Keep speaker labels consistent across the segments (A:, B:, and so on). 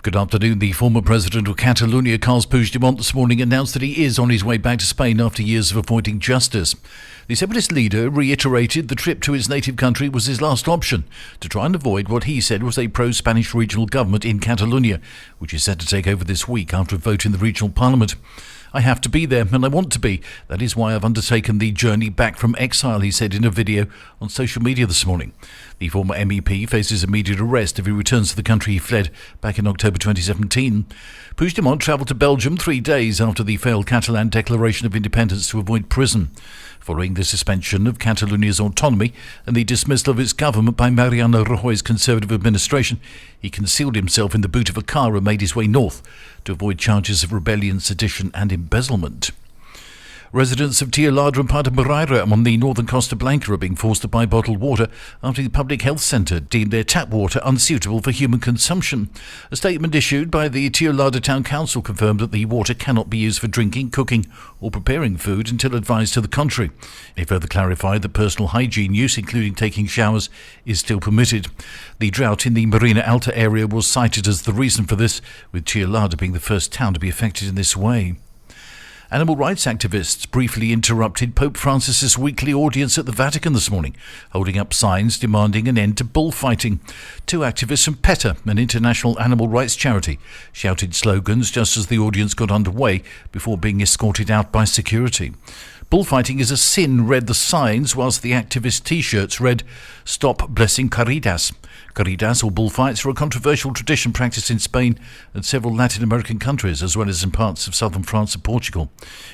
A: Good afternoon. The former president of Catalonia, Carles Puigdemont, this morning announced that he is on his way back to Spain after years of avoiding justice. The separatist leader reiterated the trip to his native country was his last option to try and avoid what he said was a pro-Spanish regional government in Catalonia, which is set to take over this week after a vote in the regional parliament. I have to be there, and I want to be. That is why I've undertaken the journey back from exile, he said in a video on social media this morning. The former MEP faces immediate arrest if he returns to the country he fled back in October 2017. Puigdemont travelled to Belgium 3 days after the failed Catalan declaration of independence to avoid prison. Following the suspension of Catalonia's autonomy and the dismissal of its government by Mariano Rajoy's Conservative administration, he concealed himself in the boot of a car and made his way north to avoid charges of rebellion, sedition and embezzlement. Residents of Tialada and Part of Moreira on the northern Costa Blanca are being forced to buy bottled water after the public health centre deemed their tap water unsuitable for human consumption. A statement issued by the Tialada Town Council confirmed that the water cannot be used for drinking, cooking or preparing food until advised to the contrary. It further clarified that personal hygiene use, including taking showers, is still permitted. The drought in the Marina Alta area was cited as the reason for this, with Tialada being the first town to be affected in this way. Animal rights activists briefly interrupted Pope Francis's weekly audience at the Vatican this morning, holding up signs demanding an end to bullfighting. 2 activists from PETA, an international animal rights charity, shouted slogans just as the audience got underway before being escorted out by security. Bullfighting is a sin, read the signs, whilst the activist T-shirts read, "Stop blessing corridas." Corridas, or bullfights, are a controversial tradition practiced in Spain and several Latin American countries, as well as in parts of southern France and Portugal.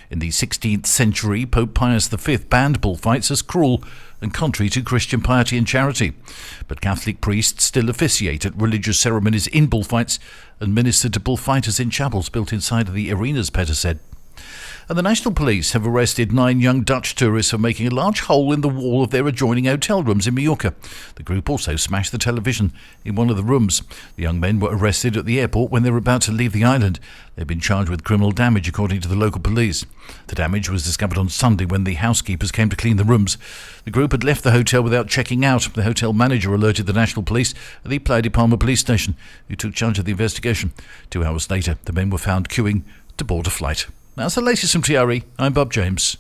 A: In the 16th century, Pope Pius V banned bullfights as cruel and contrary to Christian piety and charity. But Catholic priests still officiate at religious ceremonies in bullfights and minister to bullfighters in chapels built inside of the arenas, PETA said. And the National Police have arrested 9 young Dutch tourists for making a large hole in the wall of their adjoining hotel rooms in Mallorca. The group also smashed the television in one of the rooms. The young men were arrested at the airport when they were about to leave the island. They've been charged with criminal damage, according to the local police. The damage was discovered on Sunday when the housekeepers came to clean the rooms. The group had left the hotel without checking out. The hotel manager alerted the National Police at the Playa de Palma police station, who took charge of the investigation. 2 hours later, the men were found queuing to board a flight. That's the latest from TRE. I'm Bob James.